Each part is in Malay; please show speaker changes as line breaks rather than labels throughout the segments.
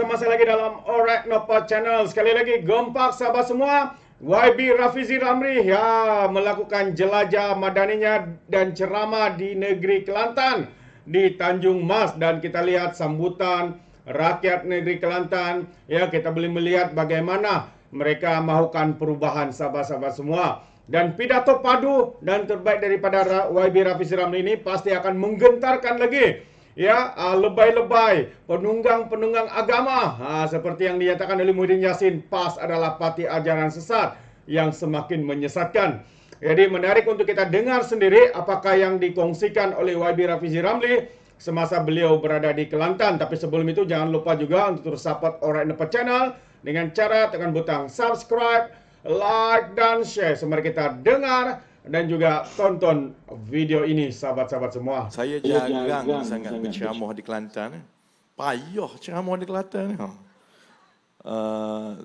bersama saya lagi dalam Alright Nopa Channel. Sekali lagi, gompak sahabat semua. YB Rafizi Ramli melakukan jelajah madaninya dan ceramah di negeri Kelantan, di Tanjung Mas. Dan kita lihat sambutan rakyat negeri Kelantan. Ya, kita boleh melihat bagaimana mereka mahukan perubahan sahabat-sahabat semua. Dan pidato padu dan terbaik daripada YB Rafizi Ramli ini pasti akan menggentarkan lagi lebay-lebay penunggang-penunggang agama, seperti yang dinyatakan oleh Muhyiddin Yassin, PAS adalah parti ajaran sesat yang semakin menyesatkan. Jadi menarik untuk kita dengar sendiri apakah yang dikongsikan oleh YB Rafizi Ramli semasa beliau berada di Kelantan. Tapi sebelum itu jangan lupa juga untuk terus support Alright Nopa Channel dengan cara tekan butang subscribe, like dan share. So mari kita dengar dan juga tonton video ini sahabat-sahabat semua.
Saya jarang sangat berceramah di Kelantan. Payah ceramah di Kelantan.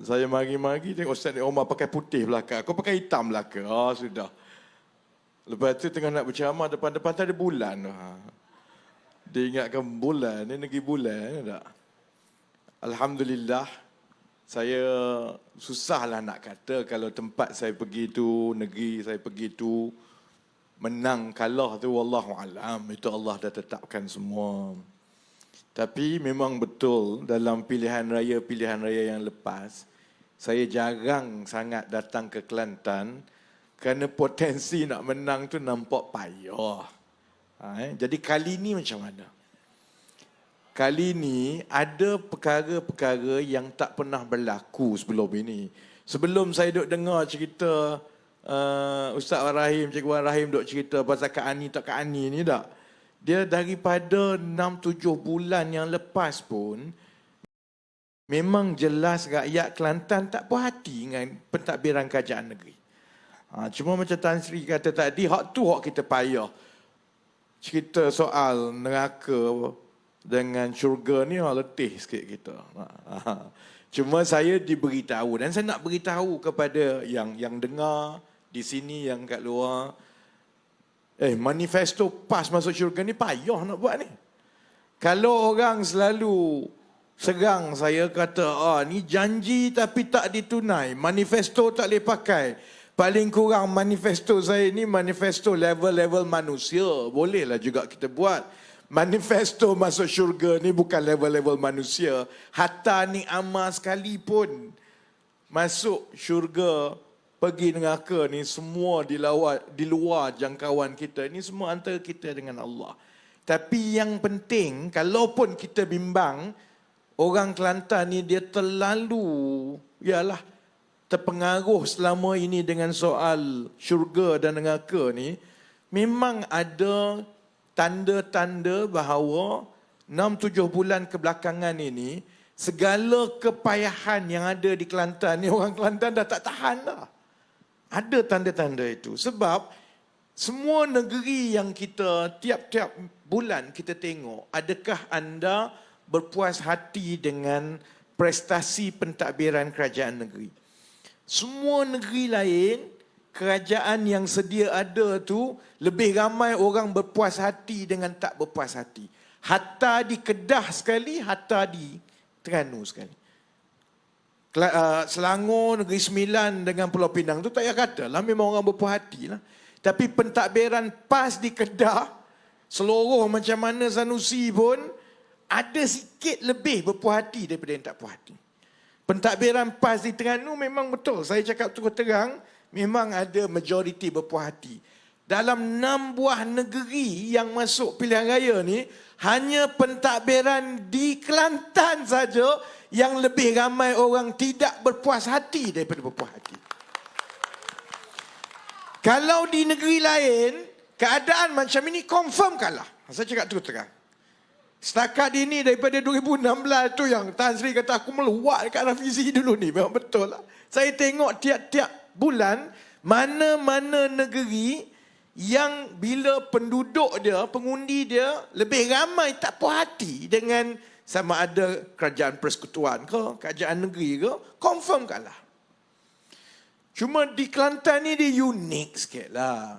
Saya mari-mari tengok Ustaz Omar pakai putih belakang. Aku pakai hitam belakang. Sudah. Lepas tu tengah nak berceramah depan-depan tu ada bulan. Dia ingatkan bulan. Ni negeri bulan. Tak? Alhamdulillah. Saya susahlah nak kata kalau tempat saya pergi tu, negeri saya pergi tu, menang kalah tu wallahu alam, itu Allah dah tetapkan semua. Tapi memang betul dalam pilihan raya yang lepas, saya jarang sangat datang ke Kelantan kerana potensi nak menang tu nampak payah. Jadi kali ni macam mana? Kali ini ada perkara-perkara yang tak pernah berlaku sebelum ini. Sebelum saya duk dengar cerita Ustaz Wan Rahim, Cikgu Wan Rahim duk cerita pasal Kak Ani tak Kak Ani ni tak. Dia daripada 6-7 bulan yang lepas pun memang jelas rakyat Kelantan tak puas hati dengan pentadbiran kerajaan negeri. Cuma macam Tan Sri kata tadi, hak tu hak kita payah. Cerita soal neraka dengan syurga ni letih sikit kita. Cuma saya diberitahu dan saya nak beritahu kepada yang dengar di sini, yang kat luar. Manifesto PAS masuk syurga ni payah nak buat ni. Kalau orang selalu serang saya kata, ni janji tapi tak ditunai, manifesto tak boleh pakai. Paling kurang manifesto saya ni manifesto level-level manusia. Bolehlah juga kita buat. Manifesto masuk syurga ni bukan level-level manusia. Hatta ni amal sekalipun masuk syurga, pergi neraka ni semua di luar jangkauan kita. Ini semua antara kita dengan Allah. Tapi yang penting, kalaupun kita bimbang, orang Kelantan ni dia terlalu terpengaruh selama ini dengan soal syurga dan neraka ni. Memang ada tanda-tanda bahawa 6-7 bulan kebelakangan ini, segala kepayahan yang ada di Kelantan ni, orang Kelantan dah tak tahan dah. Ada tanda-tanda itu. Sebab semua negeri yang kita tiap-tiap bulan kita tengok, adakah anda berpuas hati dengan prestasi pentadbiran kerajaan negeri? Semua negeri lain, kerajaan yang sedia ada tu, lebih ramai orang berpuas hati dengan tak berpuas hati. Hatta di Kedah sekali, hatta di Terengganu sekali. Selangor, Negeri Sembilan dengan Pulau Pinang tu tak payah kata lah, memang orang berpuas hati lah. Tapi pentadbiran PAS di Kedah, seluruh macam mana Sanusi pun, ada sikit lebih berpuas hati daripada yang tak puas hati. Pentadbiran PAS di Terengganu memang betul, saya cakap terus terang, memang ada majoriti berpuas hati. Dalam 6 buah negeri yang masuk pilihan raya ni, hanya pentadbiran di Kelantan saja yang lebih ramai orang tidak berpuas hati daripada berpuas hati. Kalau di negeri lain, keadaan macam ini confirm kalah. Saya cakap terus terang. Setakat ini daripada 2016 tu yang Tan Sri kata aku meluak dekat Rafizi dulu ni. Memang betul lah. Saya tengok tiap-tiap bulan, mana-mana negeri yang bila penduduk dia, pengundi dia lebih ramai tak puas hati dengan sama ada kerajaan persekutuan ke, kerajaan negeri ke, confirm kalah. Cuma di Kelantan ni dia unik sikit lah.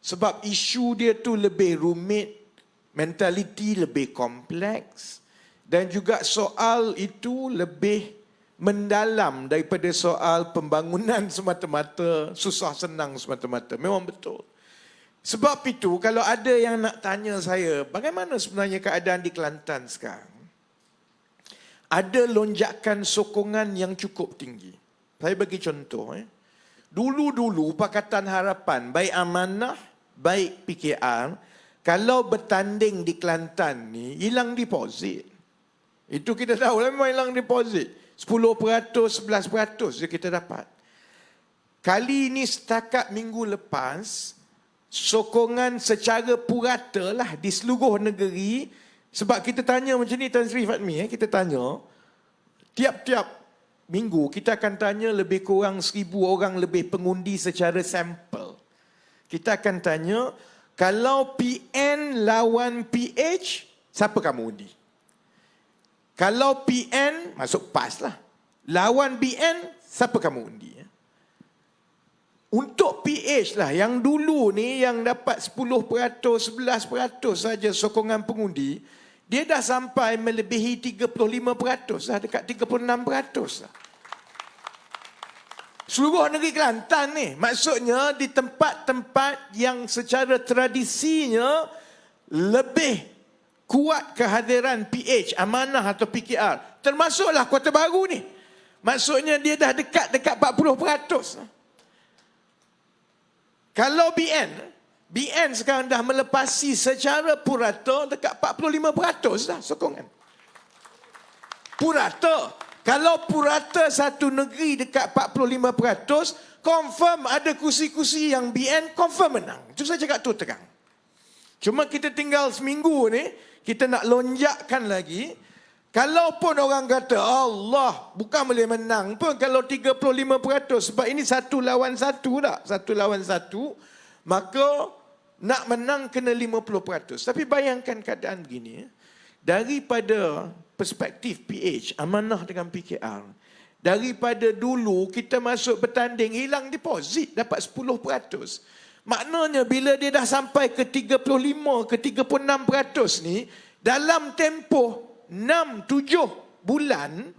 Sebab isu dia tu lebih rumit, mentaliti lebih kompleks.
Dan juga soal itu lebih mendalam daripada soal pembangunan semata-mata, susah senang semata-mata. Memang betul. Sebab itu kalau ada yang nak tanya saya, bagaimana sebenarnya keadaan di Kelantan sekarang? Ada lonjakan sokongan yang cukup tinggi. Saya bagi contoh. Dulu-dulu Pakatan Harapan, baik Amanah, baik PKR, kalau bertanding di Kelantan ni, hilang deposit. Itu kita tahu lah, memang hilang deposit. 10%, 11% je kita dapat. Kali ini setakat minggu lepas, sokongan secara purata lah di seluruh negeri. Sebab kita tanya macam ni Tan Sri Fatmi, kita tanya, tiap-tiap minggu kita akan tanya lebih kurang 1,000 orang lebih pengundi secara sampel. Kita akan tanya, kalau PN lawan PH, siapa kamu undi? Kalau PN, masuk PAS lah. Lawan BN, siapa kamu undi? Untuk PH lah, yang dulu ni yang dapat 10%, 11% saja sokongan pengundi, dia dah sampai melebihi 35% lah, dekat 36% lah. Seluruh negeri Kelantan ni, maksudnya di tempat-tempat yang secara tradisinya lebih kuat kehadiran PH, Amanah atau PKR. Termasuklah Kota Baru ni. Maksudnya dia dah dekat 40%. Kalau BN sekarang dah melepasi secara purata dekat 45% dah sokongan. Purata. Kalau purata satu negeri dekat 45%, confirm ada kursi-kursi yang BN confirm menang. Itu saya cakap tu terang. Cuma kita tinggal seminggu ni, kita nak lonjakkan lagi. Kalaupun orang kata, Allah, bukan boleh menang pun kalau 35%. Sebab ini 1 lawan 1 tak? 1 lawan 1. Maka nak menang kena 50%. Tapi bayangkan keadaan begini. Daripada perspektif PH, Amanah dengan PKR. Daripada dulu kita masuk bertanding, hilang deposit, dapat 10%. Maknanya bila dia dah sampai ke 35, ke 36% ni, dalam tempoh 6-7 bulan,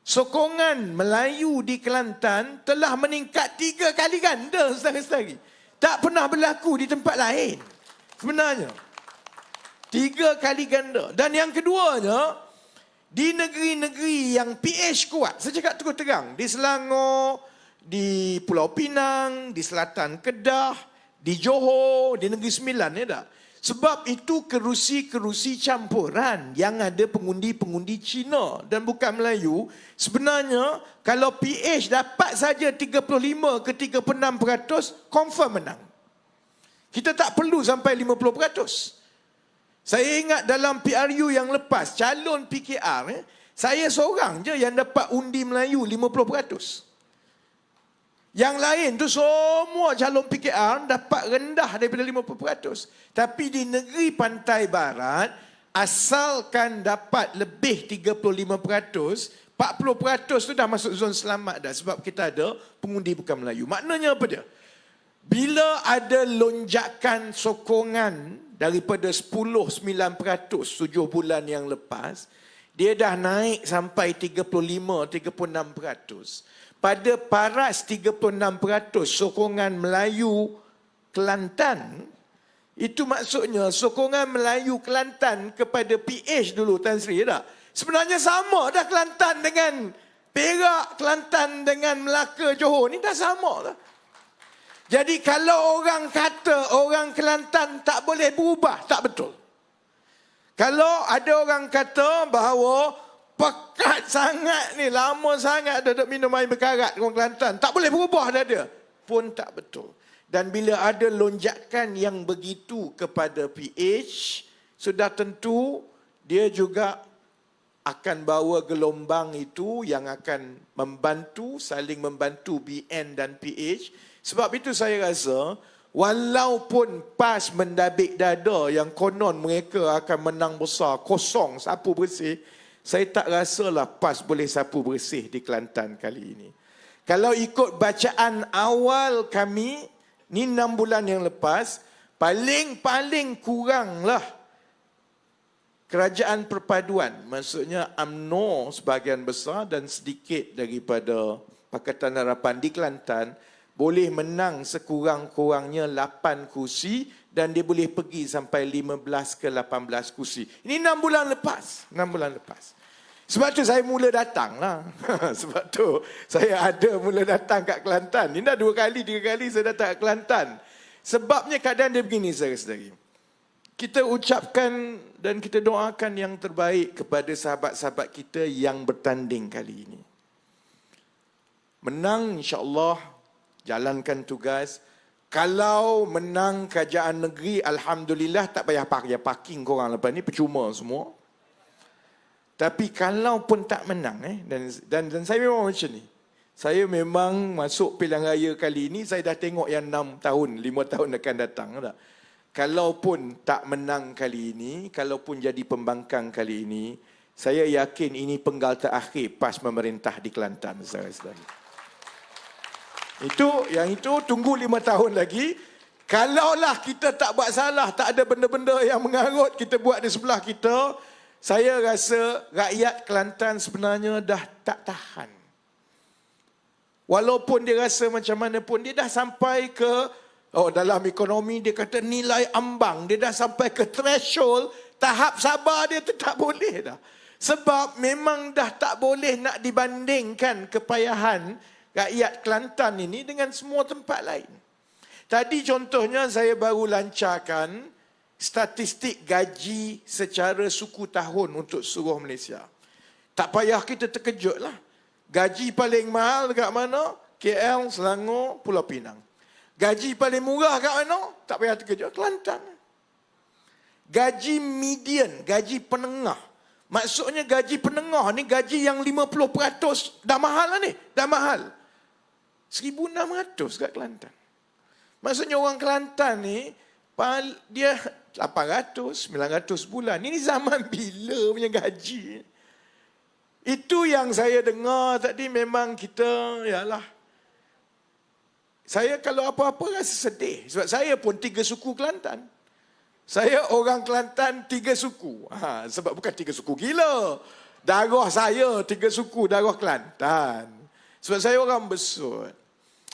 sokongan Melayu di Kelantan telah meningkat 3 kali ganda saudara-saudari. Tak pernah berlaku di tempat lain. Sebenarnya. 3 kali ganda. Dan yang keduanya, di negeri-negeri yang PH kuat, saya cakap terus terang, di Selangor, di Pulau Pinang, di Selatan Kedah, di Johor, di Negeri Sembilan, ya tak? Sebab itu kerusi-kerusi campuran yang ada pengundi-pengundi Cina dan bukan Melayu. Sebenarnya, kalau PH dapat saja 35 ke 36%, confirm menang. Kita tak perlu sampai 50%. Saya ingat dalam PRU yang lepas, calon PKR, saya seorang je yang dapat undi Melayu 50%. Yang lain tu semua calon PKR dapat rendah daripada 50%. Tapi di negeri pantai barat, asalkan dapat lebih 35%, 40% tu dah masuk zon selamat dah. Sebab kita ada pengundi bukan Melayu. Maknanya apa dia? Bila ada lonjakan sokongan daripada 10-9% 7 bulan yang lepas, dia dah naik sampai 35-36%. Pada paras 36% sokongan Melayu Kelantan, itu maksudnya sokongan Melayu Kelantan kepada PH dulu, Tan Sri, tak? Sebenarnya sama dah Kelantan dengan Perak, Kelantan dengan Melaka, Johor, ni dah sama lah. Jadi kalau orang kata orang Kelantan tak boleh berubah, tak betul. Kalau ada orang kata bahawa pekat sangat ni, lama sangat duduk minum air berkarat orang Kelantan, tak boleh berubah dah dia, pun tak betul. Dan bila ada lonjakan yang begitu kepada PH, sudah tentu dia juga akan bawa gelombang itu yang akan membantu, saling membantu BN dan PH. Sebab itu saya rasa, walaupun PAS mendabik dada yang konon mereka akan menang besar, kosong, sapu bersih, saya tak rasalah PAS boleh sapu bersih di Kelantan kali ini. Kalau ikut bacaan awal kami, ni 6 bulan yang lepas, paling kuranglah kerajaan perpaduan. Maksudnya UMNO sebahagian besar dan sedikit daripada Pakatan Harapan di Kelantan boleh menang sekurang-kurangnya 8 kursi dan dia boleh pergi sampai 15 ke 18 kursi. Ini 6 bulan lepas. 6 bulan lepas. Sebab tu saya mula datang lah. Sebab tu saya ada mula datang kat Kelantan. Ini dah 2 kali, 3 kali saya datang kat Kelantan. Sebabnya keadaan dia begini, saudara-saudari. Kita ucapkan dan kita doakan yang terbaik kepada sahabat-sahabat kita yang bertanding kali ini. Menang insya-Allah, jalankan tugas. Kalau menang kerajaan negeri, alhamdulillah, tak payah parking korang lepas ni, percuma semua. Tapi kalau pun tak menang, dan saya memang macam ni. Saya memang masuk pilihan raya kali ini, saya dah tengok yang 6 tahun, 5 tahun akan datang. Tak? Kalaupun tak menang kali ini, kalaupun jadi pembangkang kali ini, saya yakin ini penggal terakhir PAS memerintah di Kelantan, saudara-saudara. Yang itu tunggu 5 tahun lagi. Kalaulah kita tak buat salah, tak ada benda-benda yang mengarut kita buat di sebelah kita, saya rasa rakyat Kelantan sebenarnya dah tak tahan. Walaupun dia rasa macam mana pun, dia dah sampai ke dalam ekonomi dia kata nilai ambang, dia dah sampai ke threshold, tahap sabar dia tu tak boleh dah. Sebab memang dah tak boleh nak dibandingkan kepayahan rakyat Kelantan ini dengan semua tempat lain. Tadi contohnya saya baru lancarkan statistik gaji secara suku tahun untuk seluruh Malaysia. Tak payah kita terkejut lah. Gaji paling mahal dekat mana? KL, Selangor, Pulau Pinang. Gaji paling murah kat mana? Tak payah terkejut, Kelantan. Gaji median, gaji penengah. Maksudnya gaji penengah ni gaji yang 50% dah mahal lah ni. Dah mahal. 1,600 kat Kelantan. Maksudnya orang Kelantan ni, dia 800, 900 bulan. Ini zaman bila punya gaji? Itu yang saya dengar tadi memang kita, saya kalau apa-apa rasa sedih. Sebab saya pun 3 suku Kelantan. Saya orang Kelantan 3 suku. Sebab bukan 3 suku gila. Darah saya 3 suku, darah Kelantan. Sebab saya orang Besut.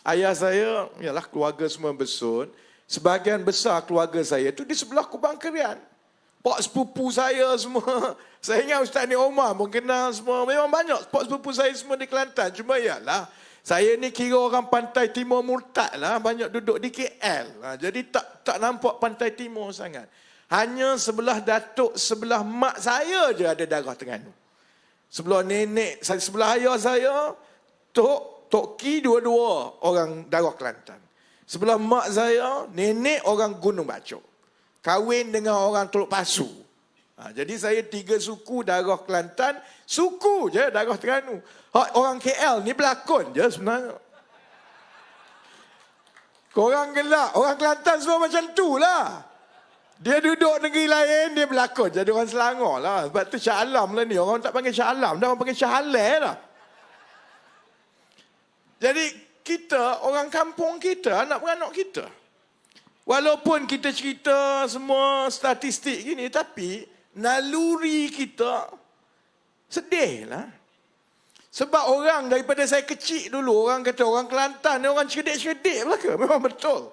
Ayah saya, keluarga semua Besut. Sebahagian besar keluarga saya tu di sebelah Kubang Kerian. Pak sepupu saya semua. Saya ingat Ustaz Ni Omar pun kenal semua. Memang banyak pak sepupu saya semua di Kelantan. Cuma saya ni kira orang pantai timur murtad lah. Banyak duduk di KL. Jadi tak nampak pantai timur sangat. Hanya sebelah datuk, sebelah mak saya je ada darah Terengganu. Sebelah nenek, sebelah ayah saya, Tok Ki dua-dua orang darah Kelantan. Sebelah mak saya, nenek orang Gunung Bacok. Kahwin dengan orang Teluk Pasu. Jadi saya 3 suku darah Kelantan. Suku je darah Terengganu. Orang KL ni berlakon je sebenarnya. Korang gelak. Orang Kelantan semua macam tu lah. Dia duduk negeri lain, dia berlakon jadi orang Selangor lah. Sebab tu Shah Alam lah ni. Orang tak panggil Shah Alam, orang panggil Shah Halal lah. Jadi kita, orang kampung kita, anak-beranak kita. Walaupun kita cerita semua statistik gini, tapi naluri kita sedih lah. Sebab orang daripada saya kecil dulu, orang kata orang Kelantan ni orang cerdik-cerdik belaka. Memang betul.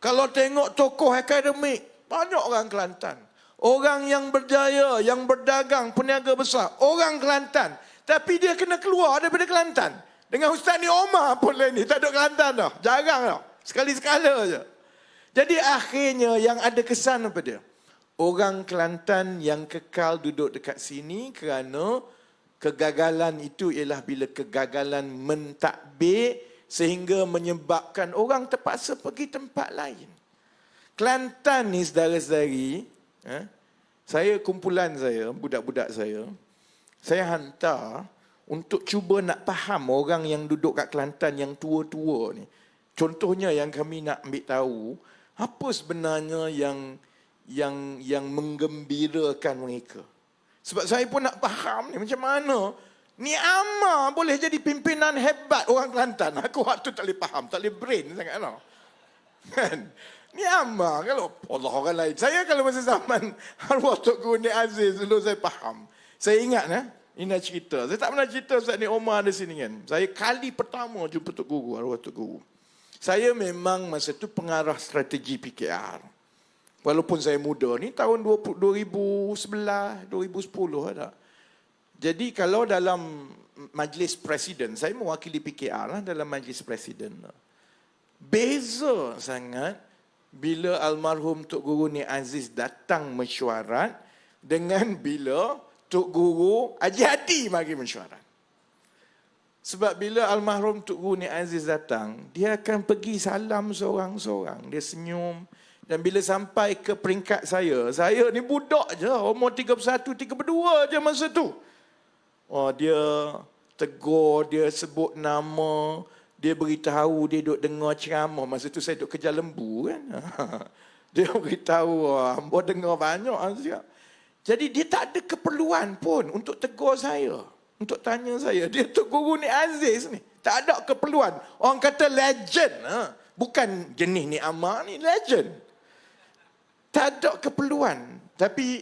Kalau tengok tokoh akademik, banyak orang Kelantan. Orang yang berjaya, yang berdagang, peniaga besar, orang Kelantan. Tapi dia kena keluar daripada Kelantan. Dengan Ustaz Ni Omar pun lain ni, tak ada Kelantan dah. Jarang dah. Sekali-sekala je. Jadi akhirnya yang ada kesan apa dia? Orang Kelantan yang kekal duduk dekat sini kerana kegagalan itu ialah bila kegagalan mentadbir sehingga menyebabkan orang terpaksa pergi tempat lain. Kelantan ni saudara-saudari, saya kumpulan saya, budak-budak saya hantar untuk cuba nak faham orang yang duduk kat Kelantan yang tua-tua ni. Contohnya yang kami nak ambil tahu, apa sebenarnya yang menggembirakan mereka. Sebab saya pun nak faham ni macam mana ni Amar boleh jadi pimpinan hebat orang Kelantan. Aku waktu tak boleh faham, tak boleh brain sangat tau. Kan? Ni Ammar kalau Allah orang lain. Saya kalau masa zaman arwah Tok Guru Nik Aziz dulu saya faham. Saya ingat ini nak cerita. Saya tak pernah cerita Ustaz Nik Omar ada sini kan. Saya kali pertama jumpa Tok Guru, arwah Tok Guru. Saya memang masa tu pengarah strategi PKR. Walaupun saya muda ni tahun 2011, 2010 ada. Jadi kalau dalam majlis presiden, saya mewakili PKR lah dalam majlis presiden. Beza sangat bila almarhum Tok Guru Nik Aziz datang mesyuarat dengan bila Tok Guru Haji Hadi mari mesyuarat. Sebab bila almarhum Tok Guru Nik Aziz datang, dia akan pergi salam seorang-seorang. Dia senyum. Dan bila sampai ke peringkat saya ni budak je, umur 31, 32 je masa tu. Dia tegur, dia sebut nama, dia beritahu, dia duduk dengar ceramah. Masa tu saya duduk kerja lembu kan. Dia beritahu, hamba dengar banyak. Jadi dia tak ada keperluan pun untuk tegur saya, untuk tanya saya. Dia Tok Guru Nik Aziz ni. Tak ada keperluan. Orang kata legend. Bukan jenis Nik Ammar ni, legend. Tak ada keperluan. Tapi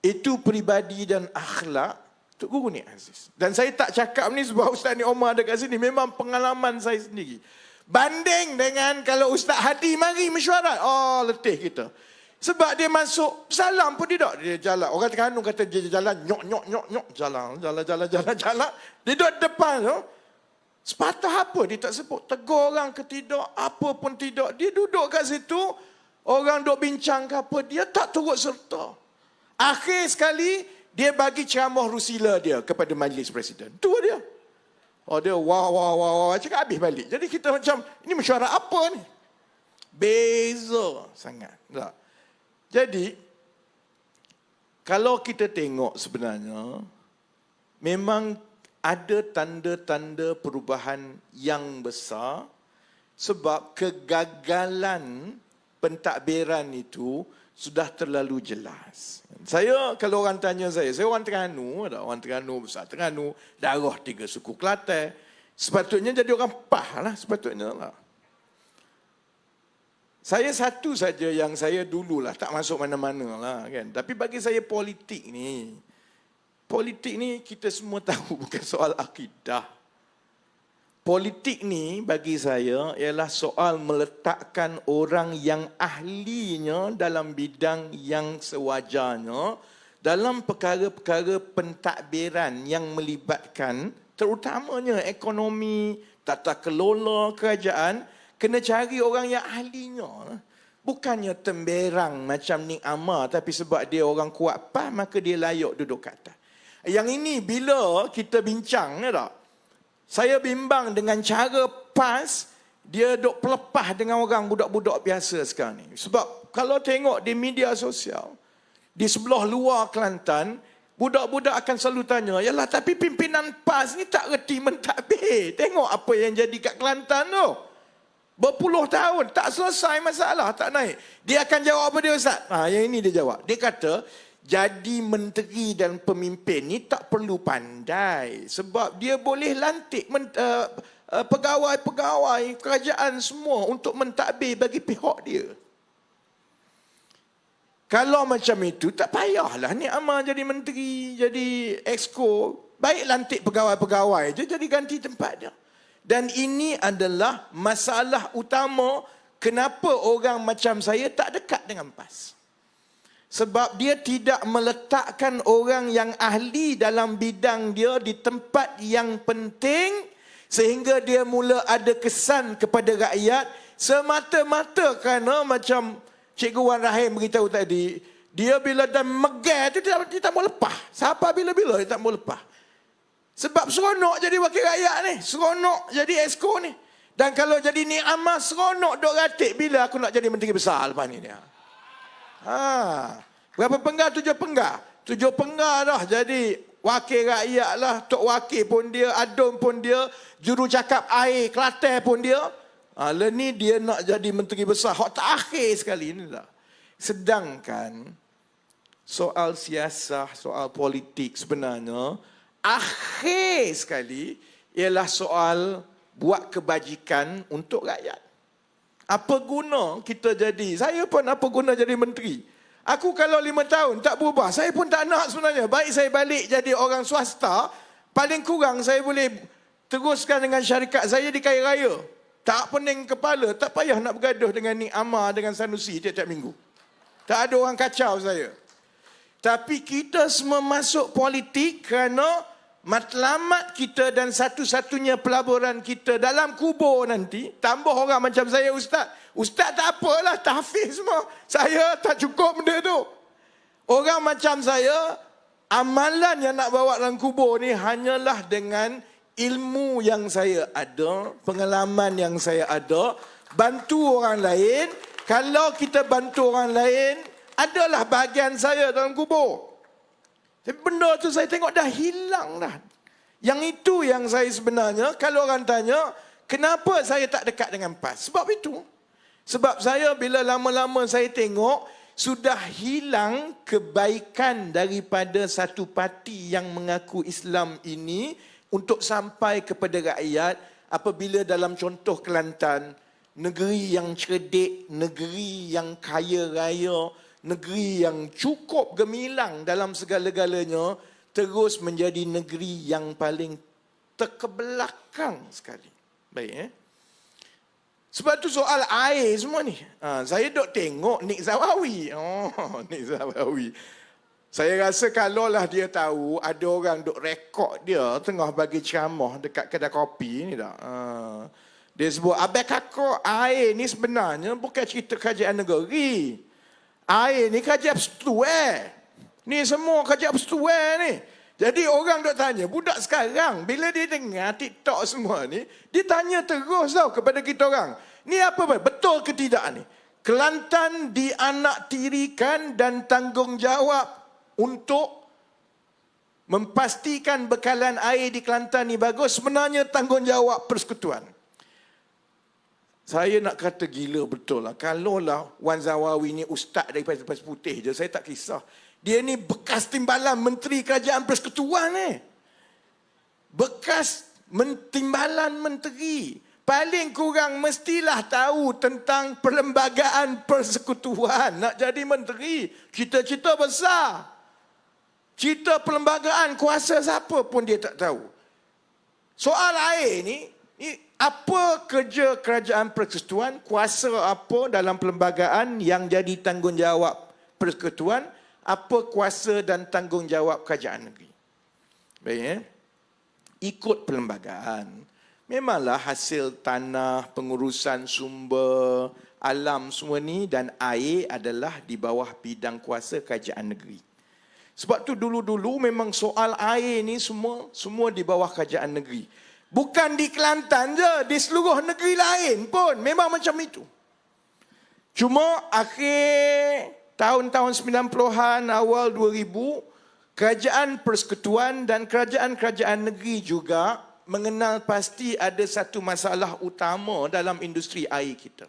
itu peribadi dan akhlak Tok Guru Nik Aziz. Dan saya tak cakap ni sebab Ustaz Nik Omar ada kat sini. Memang pengalaman saya sendiri. Banding dengan kalau Ustaz Hadi mari mesyuarat. Letih kita. Sebab dia masuk, salam pun tidak. Dia jalan. Orang Terengganu kata dia jalan, nyok. Jalan. Dia duduk depan tu. Sepatah apa dia tak sebut. Tegur orang ke tidak, apa pun tidak. Dia duduk kat situ. Orang duk bincang ke apa, dia tak turut serta. Akhir sekali, dia bagi ceramah rusila dia kepada majlis presiden. Tu dia. Dia wah. Cakap habis balik. Jadi kita macam, ini mesyuarat apa ni? Beza sangat. Tak? Jadi, kalau kita tengok sebenarnya, memang ada tanda-tanda perubahan yang besar sebab kegagalan pentadbiran itu sudah terlalu jelas. Saya, kalau orang tanya saya orang Terengganu, ada orang Terengganu, besar Terengganu, darah 3 suku Kelantan. Sepatutnya jadi orang PAH lah, sepatutnya lah. Saya satu saja yang saya dululah tak masuk mana-mana lah kan. Tapi bagi saya politik ni kita semua tahu bukan soal akidah. Politik ni bagi saya ialah soal meletakkan orang yang ahlinya dalam bidang yang sewajarnya dalam perkara-perkara pentadbiran yang melibatkan terutamanya ekonomi, tata kelola kerajaan, kena cari orang yang ahlinya. Bukannya temberang macam Nik Ammar, tapi sebab dia orang kuat PAS, maka dia layak duduk kat atas. Yang ini bila kita bincang, tak? Saya bimbang dengan cara PAS, dia duk pelepah dengan orang budak-budak biasa sekarang ni. Sebab kalau tengok di media sosial, di sebelah luar Kelantan, budak-budak akan selalu tanya, yalah tapi pimpinan PAS ni tak reti mentadbir. Tengok apa yang jadi kat Kelantan tu. Berpuluh tahun, tak selesai masalah, tak naik. Dia akan jawab apa dia Ustaz? Yang ini dia jawab. Dia kata, jadi menteri dan pemimpin ni tak perlu pandai. Sebab dia boleh lantik pegawai-pegawai kerajaan semua untuk mentadbir bagi pihak dia. Kalau macam itu, tak payahlah Nik Ammar jadi menteri, jadi exco. Baik lantik pegawai-pegawai je, jadi ganti tempat dia. Dan ini adalah masalah utama kenapa orang macam saya tak dekat dengan PAS. Sebab dia tidak meletakkan orang yang ahli dalam bidang dia di tempat yang penting sehingga dia mula ada kesan kepada rakyat semata-mata kerana macam Cikgu Wan Rahim beritahu tadi, dia bila dah megar tu dia tak mau lepas. Siapa bila-bila dia tak mau lepas. Sebab seronok jadi wakil rakyat ni, seronok jadi exco ni. Dan kalau jadi Nik Ammar seronok duk ratik bila aku nak jadi menteri besar lepas ni dia. Berapa penggar? 7 penggar. 7 penggar dah jadi wakil rakyat lah. Tok wakil pun dia, Adun pun dia, juru cakap air Kelantan pun dia. Ni dia nak jadi menteri besar. Hak tak akhir sekali ni lah. Sedangkan soal siasah, soal politik sebenarnya akhir sekali ialah soal buat kebajikan untuk rakyat. Apa guna kita jadi? Saya pun apa guna jadi menteri? Aku kalau 5 tahun tak berubah, saya pun tak nak sebenarnya. Baik saya balik jadi orang swasta, paling kurang saya boleh teruskan dengan syarikat saya di kaya raya. Tak pening kepala, tak payah nak bergaduh dengan Nik Amar, dengan Sanusi tiap-tiap minggu. Tak ada orang kacau saya. Tapi kita semua masuk politik kerana matlamat kita dan satu-satunya pelaburan kita dalam kubur nanti. Tambah orang macam saya, Ustaz. Ustaz tak apalah, tahfiz semua. Saya tak cukup benda tu. Orang macam saya, amalan yang nak bawa dalam kubur ni hanyalah dengan ilmu yang saya ada, pengalaman yang saya ada, bantu orang lain. Kalau kita bantu orang lain, adalah bahagian saya dalam kubur. Tapi benda tu saya tengok dah hilang dah. Yang itu yang saya sebenarnya, kalau orang tanya, kenapa saya tak dekat dengan PAS? Sebab itu. Sebab saya bila lama-lama saya tengok, sudah hilang kebaikan daripada satu parti yang mengaku Islam ini untuk sampai kepada rakyat apabila dalam contoh Kelantan, negeri yang cerdik, negeri yang kaya raya, negeri yang cukup gemilang dalam segala-galanya, terus menjadi negeri yang paling terkebelakang sekali. Baik, Sebab tu soal air semua ni. Saya duk tengok Nik Zawawi. Nik Zawawi. Saya rasa kalaulah dia tahu ada orang duk rekod dia tengah bagi ceramah dekat kedai kopi ni tak. Dia sebut, abang kakak, air ni sebenarnya bukan cerita kerajaan negeri. Air ni kerajaan persekutuan. Ni semua kerajaan persekutuan ni. Jadi orang duk tanya, budak sekarang bila dia dengar TikTok semua ni, dia tanya terus tau kepada kita orang. Ni apa? Betul ke tidak ni? Kelantan dianaktirikan dan tanggungjawab untuk memastikan bekalan air di Kelantan ni bagus, sebenarnya tanggungjawab persekutuan. Saya nak kata gila betul lah. Kalaulah Wan Zawawi ni ustaz daripada Pasir Putih je, saya tak kisah. Dia ni bekas timbalan Menteri Kerajaan Persekutuan ni. Bekas timbalan menteri. Paling kurang mestilah tahu tentang perlembagaan persekutuan. Nak jadi menteri, cita-cita besar. Cita perlembagaan kuasa siapa pun dia tak tahu. Soal air ni apa kerja kerajaan persekutuan, kuasa apa dalam perlembagaan yang jadi tanggungjawab persekutuan, apa kuasa dan tanggungjawab kerajaan negeri. Baik, ikut perlembagaan. Memanglah hasil tanah, pengurusan sumber, alam semua ni dan air adalah di bawah bidang kuasa kerajaan negeri. Sebab tu dulu-dulu memang soal air ni semua di bawah kerajaan negeri. Bukan di Kelantan je, di seluruh negeri lain pun memang macam itu. Cuma akhir tahun-tahun 90-an, awal 2000, kerajaan persekutuan dan kerajaan-kerajaan negeri juga mengenal pasti ada satu masalah utama dalam industri air kita.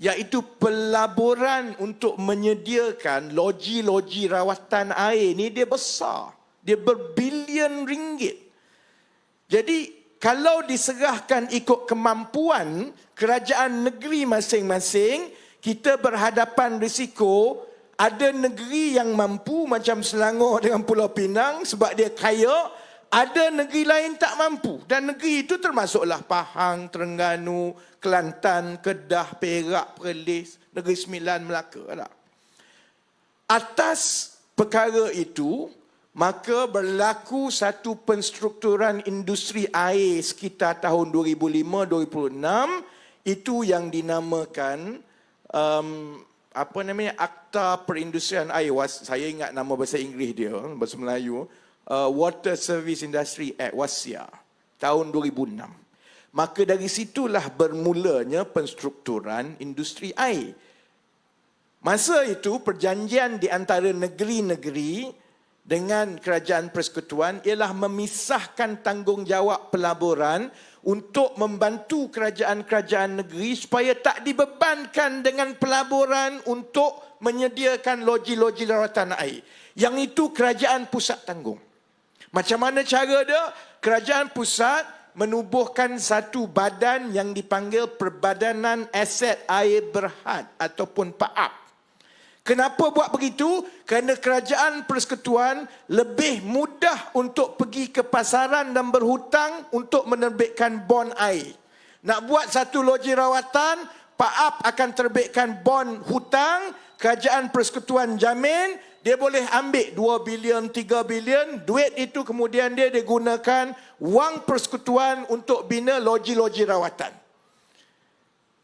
Iaitu pelaburan untuk menyediakan loji-loji rawatan air ni dia besar. Dia berbilion ringgit. Jadi kalau diserahkan ikut kemampuan kerajaan negeri masing-masing, kita berhadapan risiko ada negeri yang mampu macam Selangor dengan Pulau Pinang sebab dia kaya, ada negeri lain tak mampu. Dan negeri itu termasuklah Pahang, Terengganu, Kelantan, Kedah, Perak, Perlis, Negeri Sembilan, Melaka. Tak? Atas perkara itu, maka berlaku satu penstrukturan industri air sekitar tahun 2005-2006. Itu yang dinamakan Akta Perindustrian Air. Saya ingat nama bahasa Inggeris dia, bahasa Melayu. Water Service Industry Act, WASIA, tahun 2006. Maka dari situlah bermulanya penstrukturan industri air. Masa itu perjanjian di antara negeri-negeri dengan kerajaan persekutuan ialah memisahkan tanggungjawab pelaburan untuk membantu kerajaan-kerajaan negeri supaya tak dibebankan dengan pelaburan untuk menyediakan loji-loji rawatan air. Yang itu kerajaan pusat tanggung. Macam mana cara dia? Kerajaan pusat menubuhkan satu badan yang dipanggil Perbadanan Aset Air Berhad ataupun PAAP. Kenapa buat begitu? Kerana kerajaan persekutuan lebih mudah untuk pergi ke pasaran dan berhutang untuk menerbitkan bon air. Nak buat satu loji rawatan, PAAP akan terbitkan bon hutang, kerajaan persekutuan jamin, dia boleh ambil 2 bilion, 3 bilion, duit itu kemudian dia digunakan wang persekutuan untuk bina loji-loji rawatan.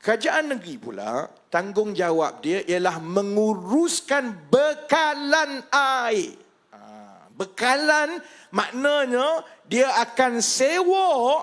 Kerajaan negeri pula, tanggungjawab dia ialah menguruskan bekalan air. Bekalan maknanya dia akan sewa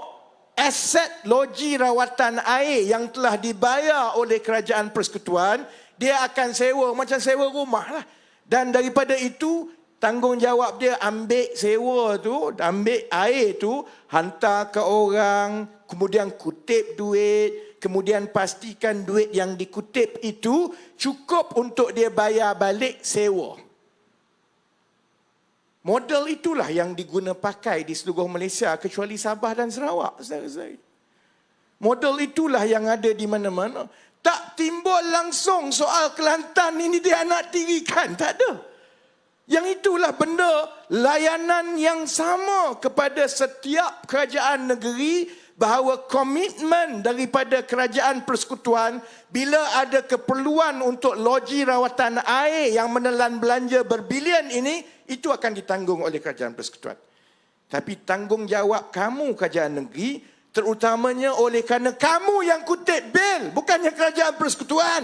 aset loji rawatan air yang telah dibayar oleh kerajaan persekutuan, dia akan sewa macam sewa rumah lah. Dan daripada itu, tanggungjawab dia ambil sewa tu, ambil air tu, hantar ke orang, kemudian kutip duit, kemudian pastikan duit yang dikutip itu cukup untuk dia bayar balik sewa. Model itulah yang diguna pakai di seluruh Malaysia kecuali Sabah dan Sarawak. Model itulah yang ada di mana-mana. Tak timbul langsung soal Kelantan ini dia nak tirikan. Tak ada. Yang itulah benda layanan yang sama kepada setiap kerajaan negeri, bahawa komitmen daripada kerajaan persekutuan bila ada keperluan untuk loji rawatan air yang menelan belanja berbilion ini, itu akan ditanggung oleh kerajaan persekutuan. Tapi tanggungjawab kamu kerajaan negeri, terutamanya oleh kerana kamu yang kutip bil, bukannya kerajaan persekutuan.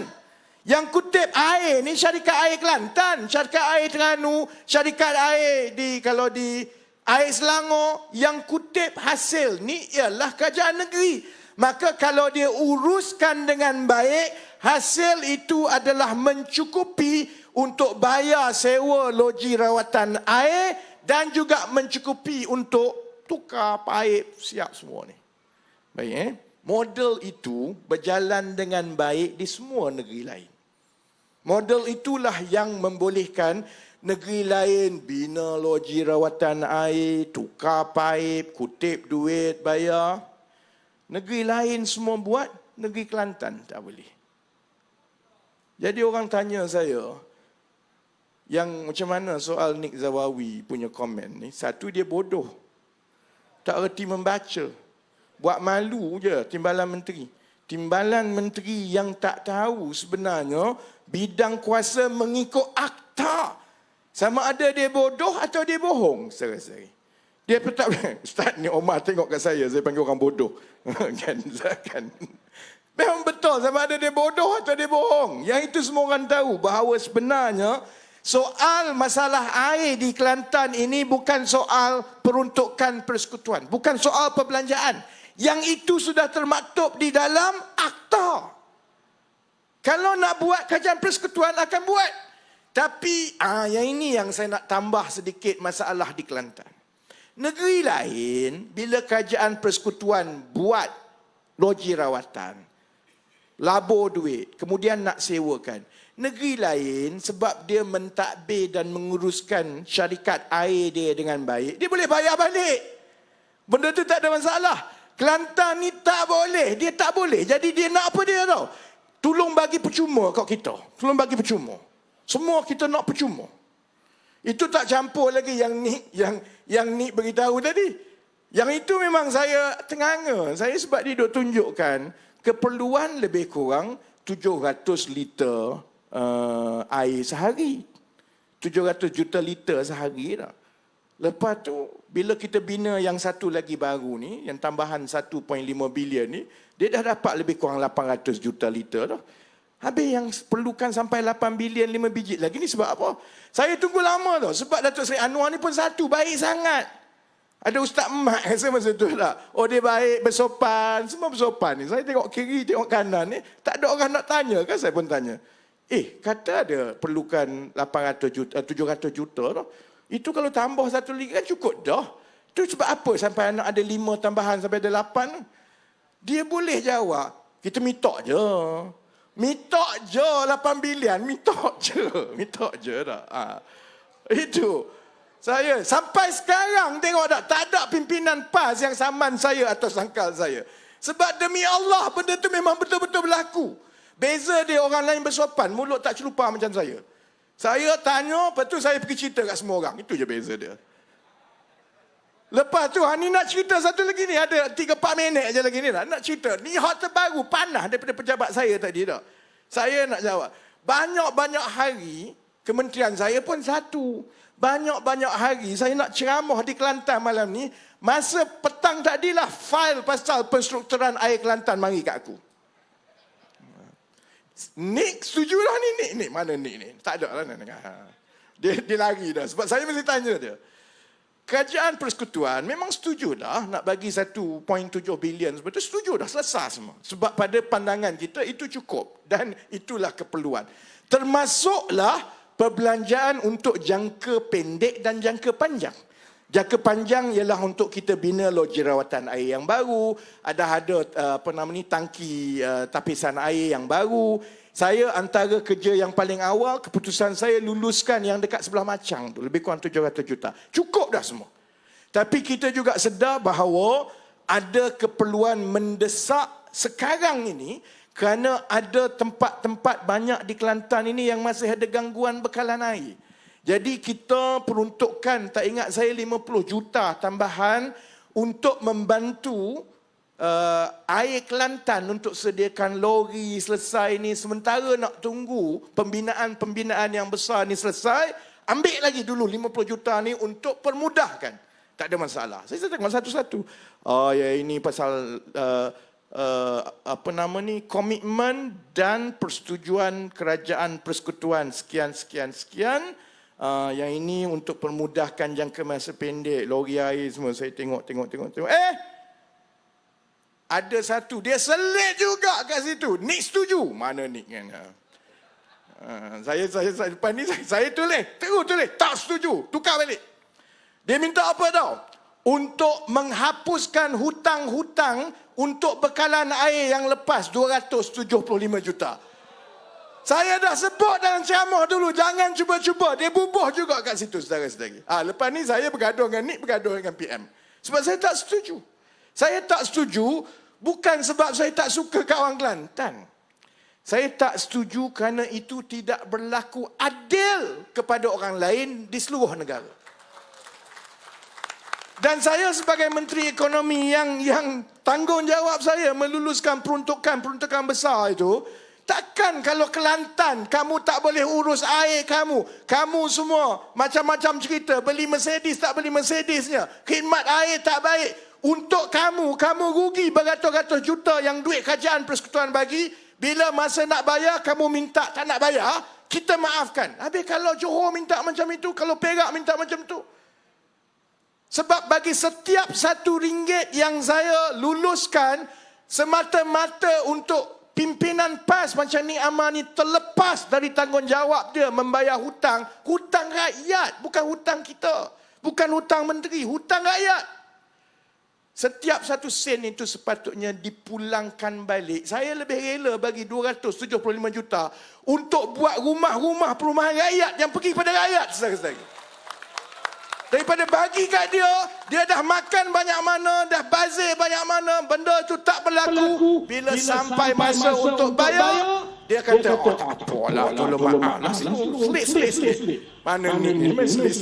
Yang kutip air ni syarikat air Kelantan, syarikat air Terengganu, syarikat air kalau di air Selangor. Yang kutip hasil ni ialah kerajaan negeri. Maka kalau dia uruskan dengan baik, hasil itu adalah mencukupi untuk bayar sewa loji rawatan air dan juga mencukupi untuk tukar paip siap semua ni. Baik, model itu berjalan dengan baik di semua negeri lain. Model itulah yang membolehkan negeri lain bina loji rawatan air, tukar paip, kutip duit, bayar. Negeri lain semua buat, negeri Kelantan tak boleh. Jadi orang tanya saya, yang macam mana soal Nik Zawawi punya komen ni, satu dia bodoh. Tak erti membaca. Buat malu je timbalan menteri. Timbalan menteri yang tak tahu sebenarnya bidang kuasa mengikut akta. Sama ada dia bodoh atau dia bohong. Seri-seri. Dia tak Ustaz ni Omar tengok kat saya panggil orang bodoh. kan. Memang betul sama ada dia bodoh atau dia bohong. Yang itu semua orang tahu bahawa sebenarnya soal masalah air di Kelantan ini bukan soal peruntukan persekutuan. Bukan soal perbelanjaan. Yang itu sudah termaktub di dalam akta. Kalau nak buat, kerajaan persekutuan akan buat. Tapi yang ini yang saya nak tambah sedikit masalah di Kelantan. Negeri lain, bila kerajaan persekutuan buat loji rawatan, labur duit, kemudian nak sewakan. Negeri lain, sebab dia mentadbir dan menguruskan syarikat air dia dengan baik, dia boleh bayar balik. Benda tu tak ada masalah. Kelantan ni tak boleh. Dia tak boleh. Jadi dia nak apa dia tahu? Tolong bagi percuma kat kita. Tolong bagi percuma. Semua kita nak percuma. Itu tak campur lagi yang Nik beritahu tadi. Yang itu memang saya tenganga. Saya sebab dia duk tunjukkan keperluan lebih kurang 700 liter air sehari. 700 juta liter sehari dah. Lepas tu, bila kita bina yang satu lagi baru ni, yang tambahan 1.5 bilion ni, dia dah dapat lebih kurang 800 juta liter dah. Habis yang perlukan sampai 8 bilion 5 biji lagi ni sebab apa? Saya tunggu lama tau. Sebab Datuk Seri Anwar ni pun satu, baik sangat. Ada Ustaz Mat rasa masa tu lah. Oh dia baik, bersopan. Semua bersopan ni. Saya tengok kiri, tengok kanan ni. Tak ada orang nak tanya kan, saya pun tanya. Kata ada perlukan 800 juta, 700 juta tau. Itu kalau tambah satu lagi kan cukup dah. Itu sebab apa sampai anak ada 5 tambahan sampai ada 8? Dia boleh jawab. Kita mitok je. Mitok je 8 bilion. Mitok je dah. Itu. Saya sampai sekarang tengok tak ada pimpinan PAS yang saman saya atau sangkal saya. Sebab demi Allah benda tu memang betul-betul berlaku. Beza dia orang lain bersopan, mulut tak celupar macam saya. Saya tanya, lepas tu saya pergi cerita kat semua orang. Itu je beza dia. Lepas tu, ni nak cerita satu lagi ni. Ada 3-4 minit je lagi ni lah. Nak cerita. Ni hot terbaru, panah daripada pejabat saya tadi dah. Saya nak jawab. Banyak-banyak hari, kementerian saya pun satu. Banyak-banyak hari, saya nak ceramah di Kelantan malam ni. Masa petang tadilah, fail pasal penstrukturan air Kelantan mari kat aku. Nick setuju lah ni, Nick. Mana Nick ni? Tak ada lah. Dia lari dah. Sebab saya mesti tanya dia. Kerajaan Persekutuan memang setuju dah nak bagi 1.7 bilion. Sebab tu setuju dah, selesai semua. Sebab pada pandangan kita itu cukup. Dan itulah keperluan. Termasuklah perbelanjaan untuk jangka pendek dan jangka panjang. Jangka panjang ialah untuk kita bina loji rawatan air yang baru, ada tangki tapisan air yang baru. Saya antara kerja yang paling awal, keputusan saya luluskan yang dekat sebelah Macang tu, lebih kurang 700 juta. Cukup dah semua. Tapi kita juga sedar bahawa ada keperluan mendesak sekarang ini kerana ada tempat-tempat banyak di Kelantan ini yang masih ada gangguan bekalan air. Jadi kita peruntukkan, tak ingat saya 50 juta tambahan untuk membantu air Kelantan untuk sediakan lori selesai ni. Sementara nak tunggu pembinaan yang besar ni selesai, ambil lagi dulu 50 juta ni untuk permudahkan. Tak ada masalah. Saya tengok satu-satu. Ini pasal komitmen dan persetujuan kerajaan persekutuan sekian. Yang ini untuk permudahkan jangka masa pendek, lori air semua. Saya tengok. Ada satu, dia selit juga kat situ. Nick setuju. Mana Nick kan? Saya depan ni, saya tulis. Tak setuju. Tukar balik. Dia minta apa tau? Untuk menghapuskan hutang-hutang untuk bekalan air yang lepas 275 juta. Saya dah sebut dalam ceramah dulu, jangan cuba-cuba. Dia bubuh juga kat situ, saudara-saudari. Lepas ni saya bergaduh dengan Nick, bergaduh dengan PM. Sebab saya tak setuju. Saya tak setuju bukan sebab saya tak suka kat orang Kelantan. Saya tak setuju kerana itu tidak berlaku adil kepada orang lain di seluruh negara. Dan saya sebagai Menteri Ekonomi yang tanggungjawab saya meluluskan peruntukan besar itu, takkan kalau Kelantan kamu tak boleh urus air kamu. Kamu semua macam-macam cerita. Beli Mercedes tak beli Mercedesnya. Khidmat air tak baik. Untuk kamu rugi beratus-ratus juta yang duit kerajaan persekutuan bagi. Bila masa nak bayar, kamu minta tak nak bayar, kita maafkan. Habis kalau Johor minta macam itu, kalau Perak minta macam itu. Sebab bagi setiap RM1 yang saya luluskan, semata-mata untuk pimpinan PAS macam ni Amar ni terlepas dari tanggungjawab dia membayar hutang. Hutang rakyat, bukan hutang kita. Bukan hutang menteri, hutang rakyat. Setiap 1 sen itu sepatutnya dipulangkan balik. Saya lebih rela bagi 275 juta untuk buat rumah-rumah perumahan rakyat yang pergi kepada rakyat, saudara-saudara. Daripada bagi kat dia dah makan banyak mana, dah bazir banyak mana, benda itu tak berlaku. Bila sampai masa untuk bayar, dia kata, tak apalah, tolong maaf lah. Selit. Mana ni selit.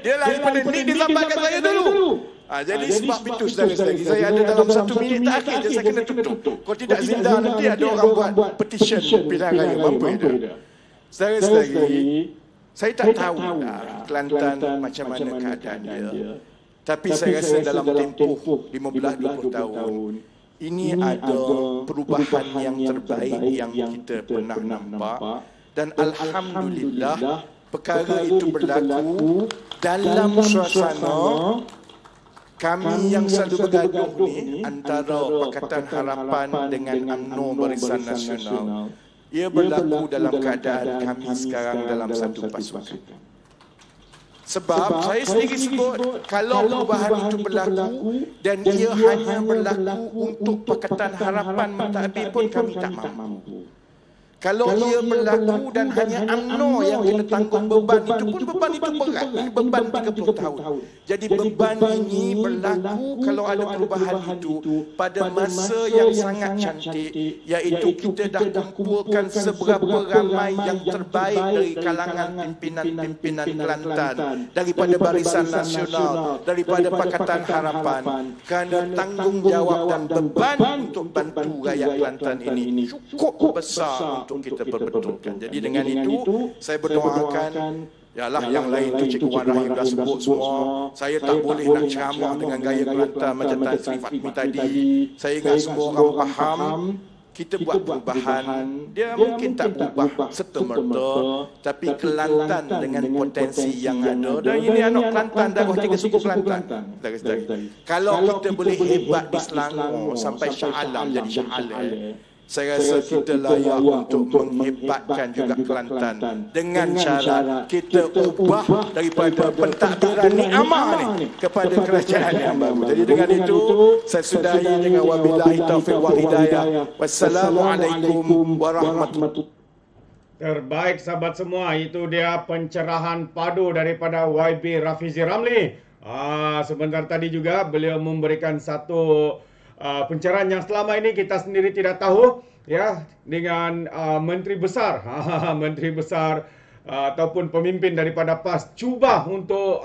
Dia lah daripada ni, dia sampaikan saya dulu. Jadi sebab itu, saudara-saudari, saya ada dalam 1 minit terakhir je saya kena tutup. Kalau tidak Zinda, nanti ada orang buat petition pilihan raya. Mampu dia. Saudara-saudari, saya tak tahu Kelantan macam mana keadaan dia. Tapi saya rasa dalam tempoh 15-20 tahun, ini ada perubahan yang terbaik yang kita pernah nampak. Dan Alhamdulillah, perkara itu berlaku dalam suasana kami yang selalu bergaduh ni antara Pakatan Harapan dengan UMNO Barisan Nasional. Ia berlaku dalam keadaan kami sekarang dalam satu pasukan. Sebab saya sendiri sebut, kalau perubahan itu berlaku dan ia hanya berlaku untuk Pakatan Harapan mentadbir pun kami tak mampu. Kalau ia berlaku dan hanya UMNO yang kena tanggung beban itu pun beban itu berat. Ini beban 30 tahun. Jadi beban ini berlaku kalau ada perubahan itu pada masa yang sangat cantik, iaitu kita dah kumpulkan seberapa ramai yang terbaik dari kalangan pimpinan-pimpinan Kelantan, daripada Barisan Nasional, daripada Pakatan Harapan, kerana tanggungjawab dan beban untuk bantu rakyat Kelantan ini cukup besar untuk kita perbetulkan. Jadi dengan itu saya berdoakan, yalah yang lain tu Cikgu Wan Rahim dah sebut semua. Saya tak boleh nak ceramah dengan gaya Kelantan macam Tan Sri Fatmi tadi. Saya ingat semua orang faham kita buat perubahan. Dia mungkin tak berubah serta-merta, tapi Kelantan dengan potensi yang ada. Dan ini anak Kelantan, darah 3 suku Kelantan. Kalau kita boleh hebat di Selangor sampai Shah Alam jadi Shah Alam, saya rasa kita layak untuk menghebatkan juga Kelantan dengan cara kita ubah daripada pentadbiran ni amal ni kepada kerajaan yang baru. Jadi dengan itu saya sudahi dengan wabillahi taufiq wal hidayah. Wassalamualaikum warahmatullahi.
Terbaik sahabat semua, itu dia pencerahan padu daripada YB Rafizi Ramli. Sebentar tadi juga beliau memberikan satu pencerahan yang selama ini kita sendiri tidak tahu, ya, dengan menteri besar, menteri besar ataupun pemimpin daripada PAS cuba untuk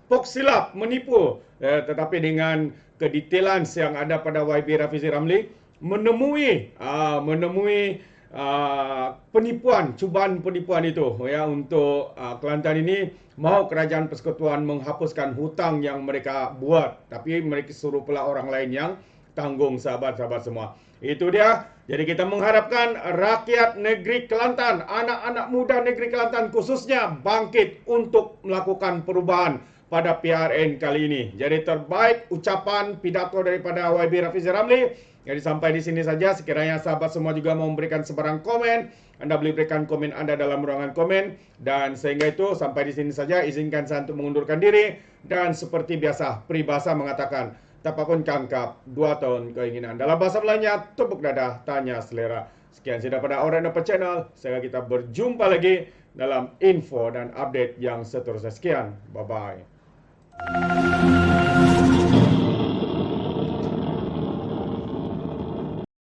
poksilap menipu, tetapi dengan kedetailan yang ada pada YB Rafizi Ramli menemui penipuan, cubaan penipuan itu, ya, untuk Kelantan ini. Mau kerajaan persekutuan menghapuskan hutang yang mereka buat, tapi mereka suruh pula orang lain yang tanggung, sahabat-sahabat semua. Itu dia. Jadi kita mengharapkan rakyat negeri Kelantan, anak-anak muda negeri Kelantan khususnya bangkit untuk melakukan perubahan pada PRN kali ini. Jadi terbaik ucapan pidato daripada YB Rafizi Ramli. Jadi sampai di sini saja. Sekiranya sahabat semua juga mau memberikan sebarang komen, Anda boleh berikan komen Anda dalam ruangan komen. Dan sehingga itu sampai di sini saja. Izinkan saya untuk mengundurkan diri. Dan seperti biasa, peribahasa mengatakan, tapakun kangkap, 2 tahun keinginan. Dalam bahasa Melayunya, tepuk dada, tanya selera. Sekian sudah pada Orang Dapat Channel. Sehingga kita berjumpa lagi dalam info dan update yang seterusnya. Sekian, bye-bye.